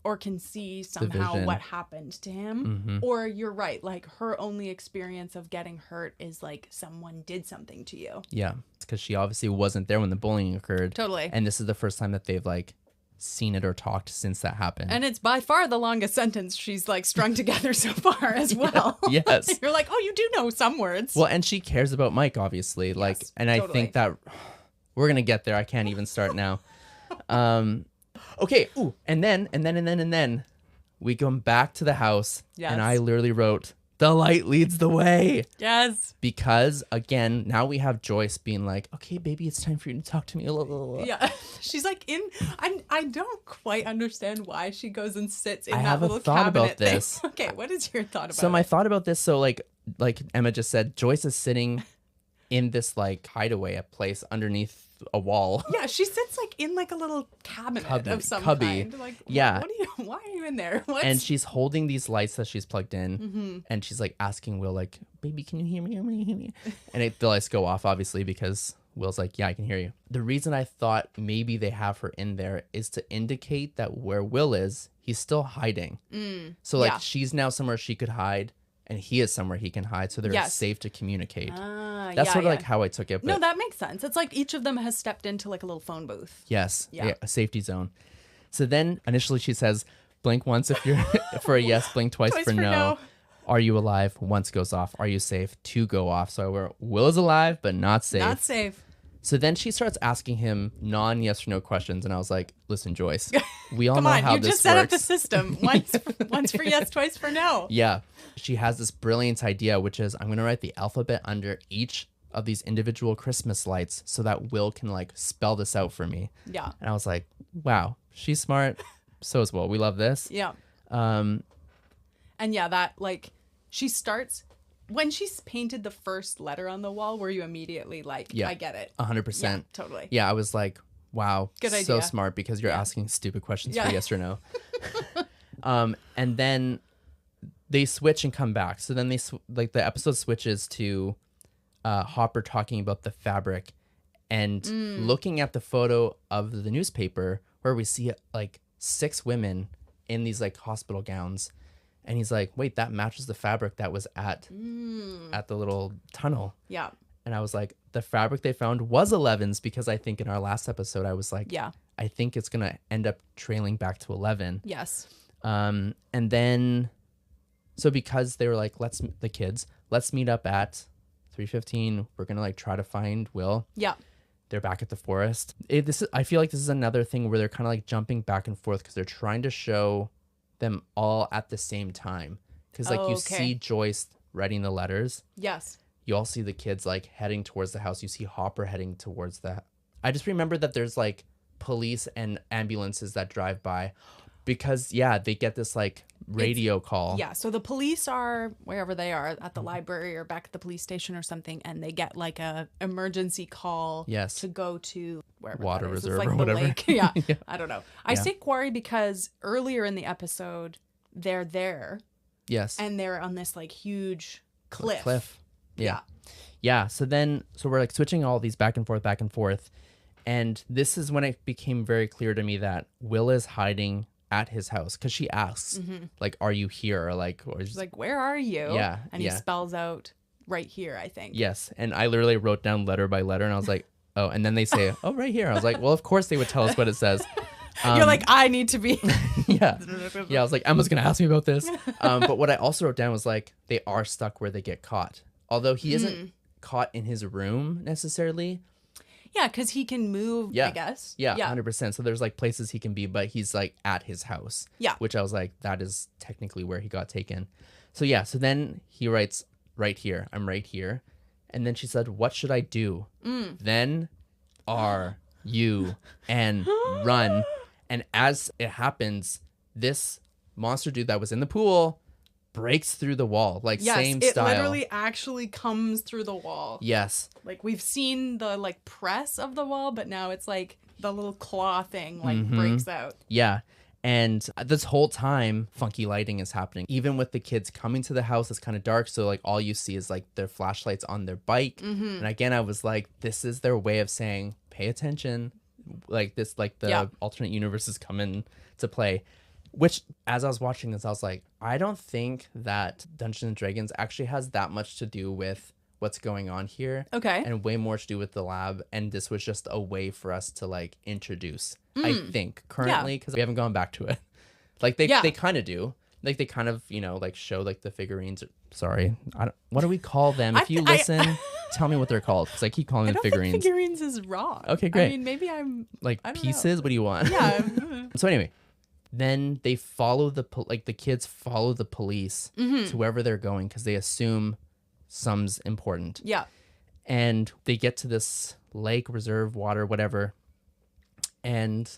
or can see somehow vision. what happened to him, or you're right, like her only experience of getting hurt is like someone did something to you. Yeah, it's because she obviously wasn't there when the bullying occurred. Totally. And this is the first time that they've like seen it or talked since that happened. And it's by far the longest sentence she's like strung together so far as well. Yes. You're like, oh, you do know some words. Well, and she cares about Mike, obviously. Like, Yes, and I totally. think that we're gonna get there. I can't even start now. Okay. Ooh, and then we come back to the house, Yes. and I literally wrote, "The light leads the way," Yes. because again, now we have Joyce being like, "Okay, baby, it's time for you to talk to me." Yeah. She's like I don't quite understand why she goes and sits in I that have a little thought cabinet about thing. this. Okay, what is your thought about So my it? thought about this, so like Emma just said, Joyce is sitting in this like hideaway, a place underneath a wall. Yeah, she sits like in like a little cabinet of some cubby. kind. Like, Yeah. Why are you in there? What's... And she's holding these lights that she's plugged in, and she's like asking Will, like, "Baby, can you hear me? Can you hear me?" And the lights go off, obviously, because Will's like, "Yeah, I can hear you." The reason I thought maybe they have her in there is to indicate that where Will is, he's still hiding. So like yeah. she's now somewhere she could hide, and he is somewhere he can hide, so they're Yes. safe to communicate. Ah, That's yeah, sort of yeah. like how I took it. But No, that makes sense. It's like each of them has stepped into like a little phone booth. yes, Yeah. a safety zone. So then initially she says, "Blink once if you're for a yes, blink twice for no. Are you alive?" Once goes off. "Are you safe?" Two go off. So we're Will is alive, but not safe. Not safe. So then she starts asking him non-yes or no questions, and I was like, "Listen, Joyce, we all Come know on, how you this just set up the works." system. Once for yes, twice for no. Yeah, she has this brilliant idea, which is I'm gonna write the alphabet under each of these individual Christmas lights so that Will can like spell this out for me. Yeah. And I was like, wow, she's smart. So is Will. We love this. Yeah. And yeah, that like she starts when she's painted the first letter on the wall, were you immediately like, Yeah. I get it. 100%. Yeah, totally. Yeah, I was like, wow, Good so idea. smart because you're asking stupid questions Yeah. for yes or no. And then they switch and come back. So then like the episode switches to Hopper talking about the fabric and looking at the photo of the newspaper where we see like 6 women in these like hospital gowns. And he's like, wait, that matches the fabric that was at the little tunnel. Yeah. And I was like, the fabric they found was 11's, because I think in our last episode, I was like, Yeah. I think it's going to end up trailing back to 11. Yes. And then, so because they were like, let's meet up at 3:15. We're going to like try to find Will. Yeah. They're back at the forest. I feel like this is another thing where they're kind of like jumping back and forth because they're trying to show them all at the same time. Because like you see Joyce writing the letters. Yes. You all see the kids like heading towards the house. You see Hopper heading towards that. I just remember that there's like police and ambulances that drive by because they get this like radio call. Yeah. So the police are wherever they are at the library or back at the police station or something, and they get like a emergency call. Yes. To go to wherever Water that is. reserve It's like or the whatever. lake. Yeah. Yeah. I don't know. I say quarry because earlier in the episode they're there Yes. and they're on this like huge cliff. Yeah. Yeah. So we're like switching all these back and forth. And this is when it became very clear to me that Will is hiding at his house because she asks, like, "Are you here?" Or She's like, "Where are you?" Yeah, And he yeah. spells out right here, I think. yes. And I literally wrote down letter by letter, and I was like, "Oh." And then they say, "Oh, right here." I was like, "Well, of course they would tell us what it says." You're like, I need to be. Yeah. I was like, Emma's gonna ask me about this. But what I also wrote down was like, they are stuck where they get caught. Although he isn't caught in his room necessarily. Yeah, because he can move, Yeah. I guess. Yeah, 100%. So there's like places he can be, but he's like at his house. Yeah. Which I was like, that is technically where he got taken. So yeah, so then he writes right here, I'm right here. And then she said, what should I do? Then are you and run. And as it happens, this monster dude that was in the pool breaks through the wall, like same style. It literally actually comes through the wall. Yes. Like we've seen the like press of the wall, but now it's like the little claw thing like breaks out. Yeah. And this whole time, funky lighting is happening. Even with the kids coming to the house, it's kind of dark. So like all you see is like their flashlights on their bike. And again, I was like, this is their way of saying, pay attention. Like this, like the alternate universe is coming to play. Which, as I was watching this, I was like, I don't think that Dungeons & Dragons actually has that much to do with what's going on here. Okay. And way more to do with the lab. And this was just a way for us to, like, introduce, I think, currently, because we haven't gone back to it. Like, they kind of do. Like, they kind of, you know, like, show, like, the figurines. Sorry. What do we call them? If you listen, tell me what they're called, because I keep calling them figurines. Think figurines is wrong. Okay, great. I mean, maybe I'm... Like, I don't pieces? know. What do you want? Yeah. So anyway, then they follow the kids follow the police to wherever they're going because they assume some's important. Yeah. And they get to this lake, reserve, water, whatever, and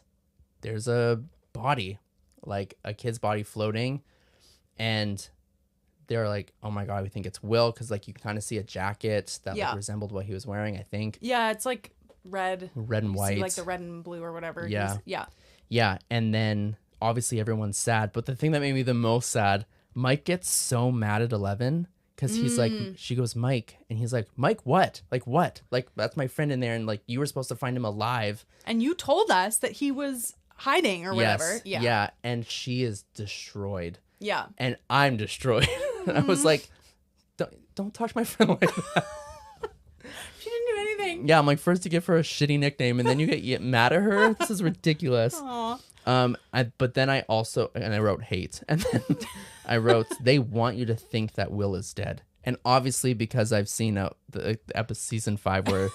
there's a body, like a kid's body floating, and they're like, "Oh my god, we think it's Will," because like you can kind of see a jacket that like resembled what he was wearing. I think. Yeah, it's like red and white, see, like the red and blue or whatever. Yeah. Yeah. And then obviously everyone's sad, but the thing that made me the most sad, Mike gets so mad at 11 because he's like, she goes, Mike, and he's like, Mike, what? Like what? Like that's my friend in there, and like you were supposed to find him alive. And you told us that he was hiding or whatever. Yeah. Yeah, and she is destroyed. Yeah. And I'm destroyed. I was like, don't touch my friend like that. She didn't do anything. Yeah, I'm like, first you give her a shitty nickname, and then you get mad at her. This is ridiculous. Aw. But then I wrote hate, and then I wrote they want you to think that Will is dead, and obviously because I've seen the episode season 5 where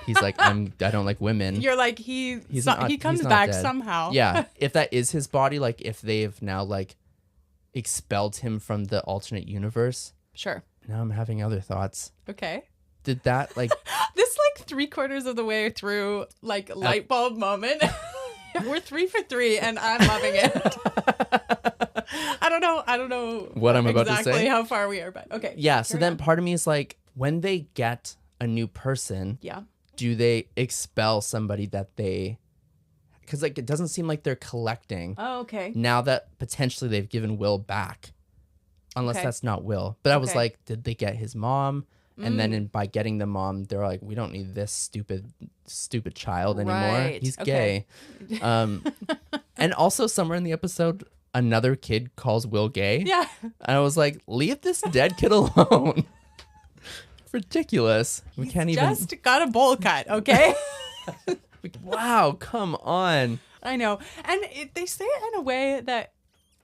he's like I don't like women. You're like he comes not back dead. somehow. Yeah, if that is his body, like if they've now like expelled him from the alternate universe. Sure. Now I'm having other thoughts. Okay. Did that like this like 3/4 of the way through like light bulb moment? We're 3 for 3 and I'm loving it. I don't know what I'm about to say. Exactly how far we are, but okay. Yeah, so then part of me is like, when they get a new person, do they expel somebody that they, because like it doesn't seem like they're collecting. Oh, okay. Now that potentially they've given Will back, unless that's not Will. But I was like, did they get his mom? And then by getting the mom, they're like, we don't need this stupid child anymore. Right. He's gay. And also somewhere in the episode, another kid calls Will gay. Yeah. And I was like, leave this dead kid alone. Ridiculous. We can't even. Just got a bowl cut, okay? Wow, come on. I know. And they say it in a way that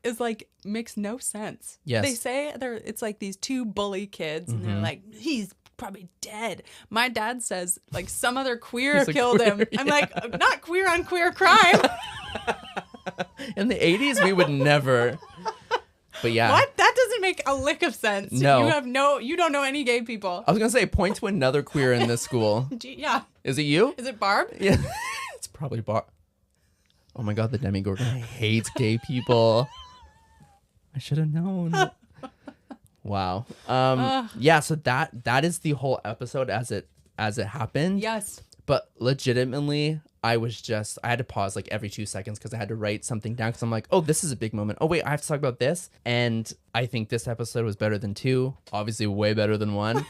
is like makes no sense. Yes. They say it's like these two bully kids and they're like, he's probably dead. My dad says like some other queer killed him. I'm like, not queer on queer crime. In the 80s, we would never. But yeah. What? That doesn't make a lick of sense. No. You don't know any gay people. I was going to say, point to another queer in this school. Yeah. Is it you? Is it Barb? Yeah. It's probably Barb. Oh my God, the Demigorgon hates gay people. I should have known. Wow. Yeah, so that is the whole episode as it happened. Yes. But legitimately, I had to pause like every 2 seconds because I had to write something down because I'm like, oh, this is a big moment. Oh, wait, I have to talk about this. And I think this episode was better than 2. Obviously, way better than 1.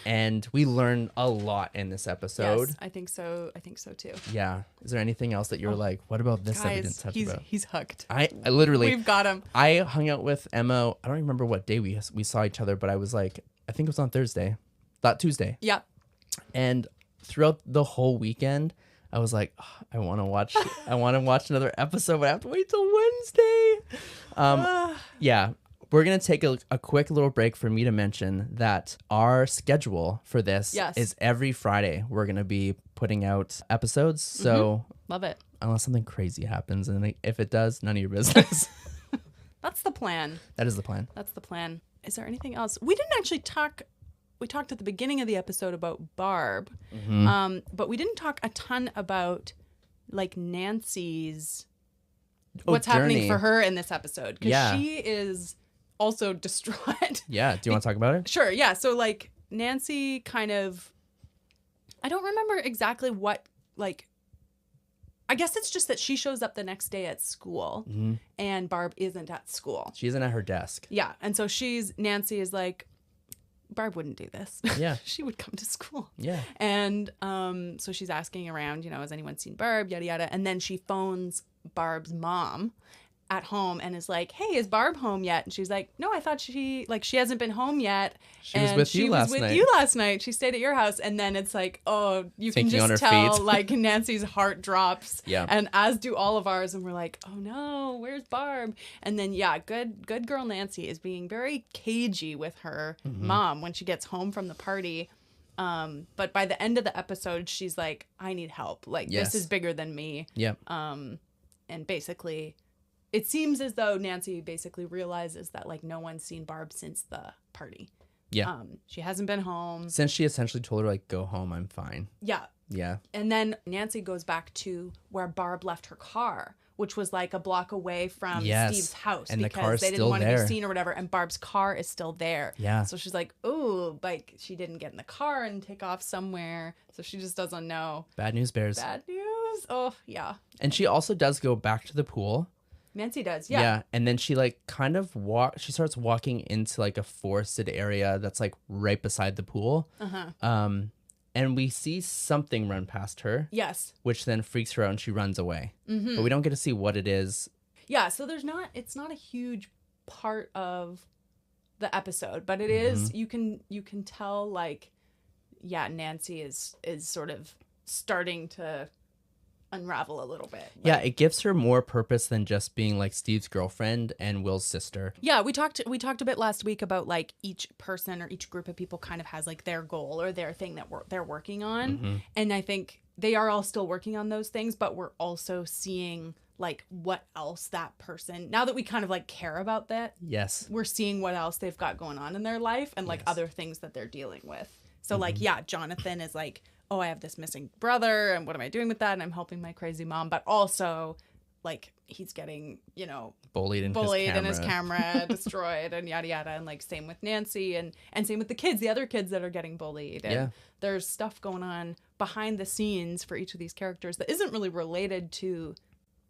And we learned a lot in this episode. Yes, I think so too. Yeah. Is there anything else that you're like, what about this that we didn't touch about? He's hooked. I literally. We've got him. I hung out with Emma. I don't remember what day we saw each other, but I was like, I think it was on Thursday. That Tuesday. Yeah. And throughout the whole weekend, I was like, oh, I want to watch another episode, but I have to wait till Wednesday. Yeah. we're going to take a quick little break for me to mention that our schedule for this Yes. is every Friday. We're going to be putting out episodes. So Love it. unless something crazy happens, and if it does, none of your business. That's the plan. That is the plan. That's the plan. Is there anything else? We didn't actually talk. We talked at the beginning of the episode about Barb, but we didn't talk a ton about like Nancy's what's happening journey. for her in this episode, because Yeah. she is also distraught. Yeah. Do you want to talk about it? Sure, yeah. So like Nancy kind of, I don't remember exactly what, like, I guess it's just that she shows up the next day at school and Barb isn't at school. She isn't at her desk. Yeah. And so Nancy is like, Barb wouldn't do this. Yeah. She would come to school. Yeah. And so she's asking around, has anyone seen Barb, yada, yada. And then she phones Barb's mom at home and is like, hey, is Barb home yet? And she's like, no, I thought she hasn't been home yet. She was with you last night. you last night. She stayed at your house. And then it's like, oh, you Thinking can on her just tell, feet. like, Nancy's heart drops. Yeah. And as do all of ours. And we're like, oh no, where's Barb? And then, yeah, good girl Nancy is being very cagey with her mom when she gets home from the party. But by the end of the episode, she's like, I need help. Like, Yes. this is bigger than me. Yeah. And basically, it seems as though Nancy basically realizes that, like, no one's seen Barb since the party. Yeah. She hasn't been home. Since she essentially told her, like, go home, I'm fine. Yeah. Yeah. And then Nancy goes back to where Barb left her car, which was like a block away from Yes. Steve's house, And the because car's they didn't still want to there. be seen or whatever. And Barb's car is still there. Yeah. So she's like, ooh, like she didn't get in the car and take off somewhere. So she just doesn't know. Bad news bears. Bad news. Oh, yeah. And she also does go back to the pool. Nancy does. Yeah. And then she like kind of she starts walking into like a forested area that's like right beside the pool. And we see something run past her, Yes. which then freaks her out and she runs away. But we don't get to see what it is. Yeah. So it's not a huge part of the episode, but it is, you can tell, like, yeah, Nancy is sort of starting to unravel a little bit. Yeah, it gives her more purpose than just being like Steve's girlfriend and Will's sister. Yeah, we talked a bit last week about like each person or each group of people kind of has like their goal or their thing that they're working on. And I think they are all still working on those things, but we're also seeing like what else that person, now that we kind of like care about that, Yes. we're seeing what else they've got going on in their life and like Yes. other things that they're dealing with. So like, yeah, Jonathan is like, oh, I have this missing brother and what am I doing with that? And I'm helping my crazy mom. But also like he's getting, Bullied in his camera destroyed and yada yada. And like same with Nancy and same with the kids, the other kids that are getting bullied. And Yeah. there's stuff going on behind the scenes for each of these characters that isn't really related to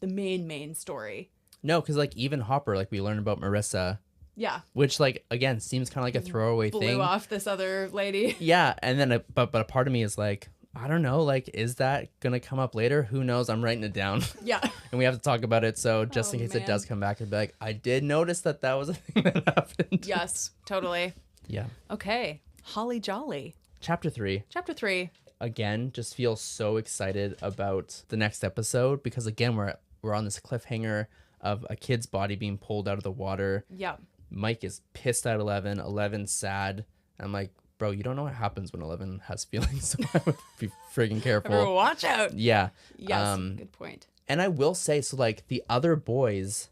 the main story. No, because like even Hopper, like we learned about Marissa, Yeah. which like again seems kind of like a throwaway Blew thing. off this other lady. Yeah, and then but a part of me is like, I don't know, like is that gonna come up later? Who knows? I'm writing it down, Yeah. and we have to talk about it. So just Oh, in case man. it does come back, I'd be like, I did notice that was a thing that happened. Yes, totally. Yeah. Okay. Holly Jolly. Chapter 3. Chapter 3. Again, just feel so excited about the next episode because again we're on this cliffhanger of a kid's body being pulled out of the water. Yeah. Mike is pissed at 11. 11's sad. I'm like, bro, you don't know what happens when 11 has feelings, so I would be friggin' careful. Everyone watch out. Yeah. Yes. Good point. And I will say, so like the other boys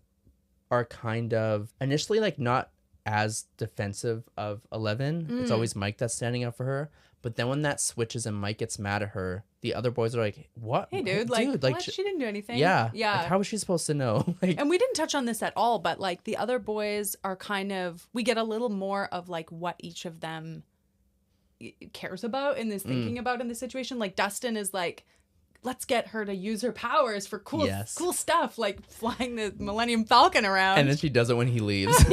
are kind of initially like not as defensive of 11. It's always Mike that's standing up for her. But then when that switches and Mike gets mad at her, the other boys are like, what? Hey, dude. What? She didn't do anything. Yeah. Yeah. Like, how was she supposed to know? Like, And we didn't touch on this at all, but like the other boys are kind of, we get a little more of like what each of them cares about and is thinking about in the situation. Like Dustin is like, let's get her to use her powers for cool stuff, like flying the Millennium Falcon around. and then she does it when he leaves.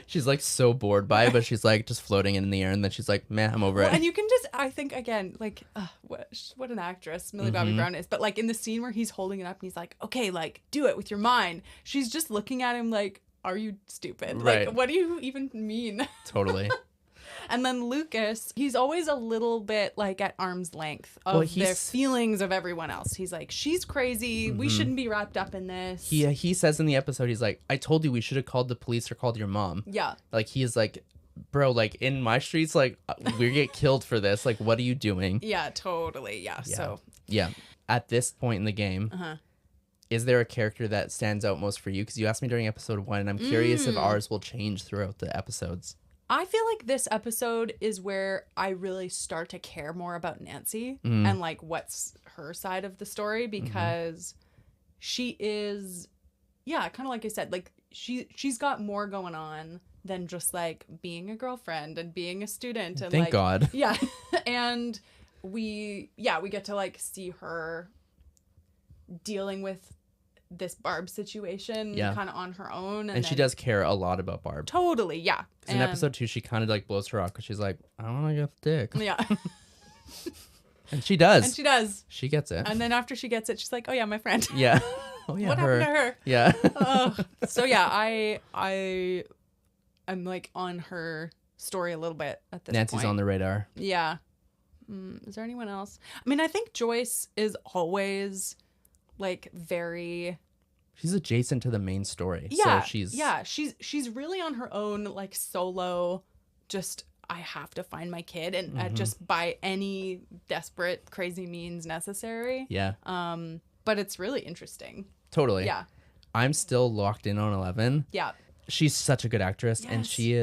She's like so bored by it, but she's like just floating in the air. And then she's like, man, I'm over it. And you can just, I think, again, like, what an actress Millie Bobby Brown is. But like in the scene where he's holding it up and he's like, okay, like, do it with your mind. She's just looking at him like, are you stupid? Right. Like, what do you even mean? Totally. And then Lucas, he's always a little bit like at arm's length of their feelings of everyone else. He's like, she's crazy. We shouldn't be wrapped up in this. He says in the episode, he's like, I told you we should have called the police or called your mom. Yeah. Like, he is like, bro, like in my streets, like we get killed for this. Like, what are you doing? Yeah, totally. Yeah. So. Yeah. At this point in the game, is there a character that stands out most for you? Because you asked me during episode 1, and I'm curious if ours will change throughout the episodes. I feel like this episode is where I really start to care more about Nancy and like what's her side of the story, because she is, kind of like I said, like she's got more going on than just like being a girlfriend and being a student. And Thank God. Yeah. And we get to like see her dealing with this Barb situation kind of on her own. And she does care a lot about Barb. Totally, yeah. Because in episode 2, she kind of like blows her off because she's like, I want to get the dick. Yeah. And she does. And she does. She gets it. And then after she gets it, she's like, oh yeah, my friend. Yeah. Oh yeah, what happened to her? Yeah. So yeah, I'm like on her story a little bit at this Nancy's point. on the radar. Yeah. Is there anyone else? I mean, I think Joyce is always like very... She's adjacent to the main story. Yeah. So she's really on her own, like solo, just I have to find my kid and just by any desperate, crazy means necessary. Yeah. But it's really interesting. Totally. Yeah. I'm still locked in on 11. Yeah. She's such a good actress, and she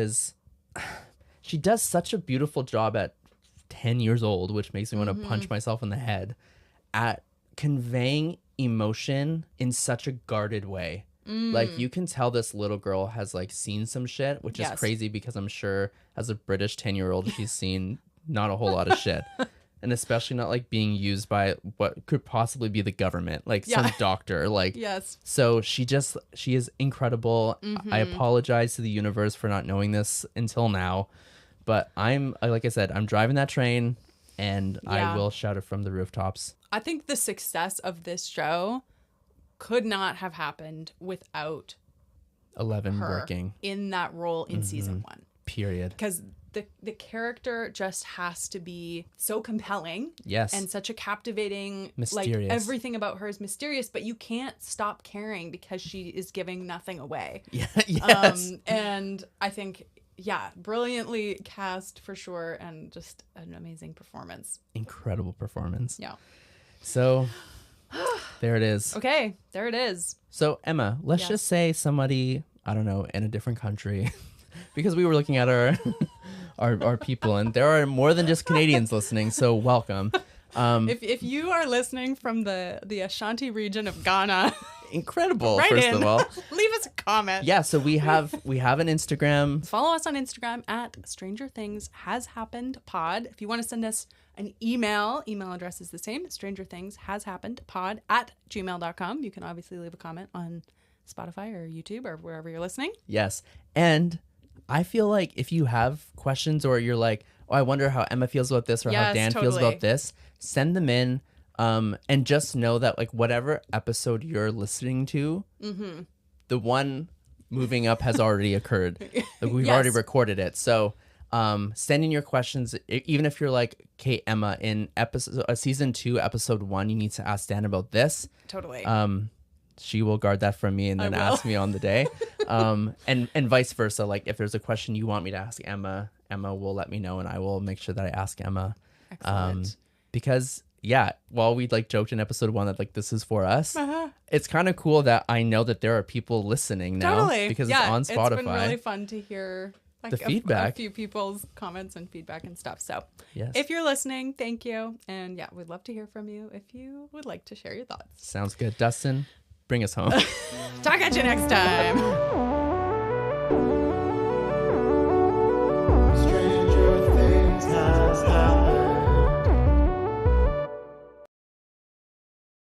does such a beautiful job at 10 years old, which makes me want to punch myself in the head, at conveying emotion in such a guarded way. Like, you can tell this little girl has like seen some shit, which is crazy because I'm sure as a British 10-year-old she's seen not a whole lot of shit. And especially not like being used by what could possibly be the government, like some doctor. Like, so she is incredible. I apologize to the universe for not knowing this until now, but like I said, I'm driving that train, and I will shout it from the rooftops. I think the success of this show could not have happened without 11 her working in that role in season 1. Period. Because the character just has to be so compelling. Yes. And such a captivating, mysterious. Like everything about her is mysterious, but you can't stop caring because she is giving nothing away. Yeah. Yes. And I think, brilliantly cast for sure, and just an amazing performance. Incredible performance. Yeah. So there it is. Okay, there it is. So Emma, let's just say somebody, I don't know, in a different country, because we were looking at our people, and there are more than just Canadians listening, so welcome. If you are listening from the Ashanti region of Ghana, incredible. Right first in. of all, leave us a comment. Yeah, so we have an Instagram. Follow us on Instagram at Stranger Things Has Happened Pod. If you want to send us an email address is the same, strangerthingshashappenedpod@gmail.com. You can obviously leave a comment on Spotify or YouTube or wherever you're listening. Yes, and I feel like if you have questions, or you're like, oh, I wonder how Emma feels about this, or how Dan feels about this, send them in. And just know that like whatever episode you're listening to, the one moving up has already occurred. Like, we've already recorded it. So send in your questions, even if you're like, okay, Emma, in season 2, episode 1, you need to ask Dan about this. Totally. She will guard that from me and then ask me on the day. And vice versa. Like, if there's a question you want me to ask Emma will let me know, and I will make sure that I ask Emma. Excellent. Because while we like joked in episode 1 that like this is for us, it's kind of cool that I know that there are people listening now because it's on Spotify. It's been really fun to hear like the feedback, a few people's comments and feedback and stuff. So yes. If you're listening, thank you, and we'd love to hear from you if you would like to share your thoughts. Sounds good. Dustin, bring us home. Talk at you next time.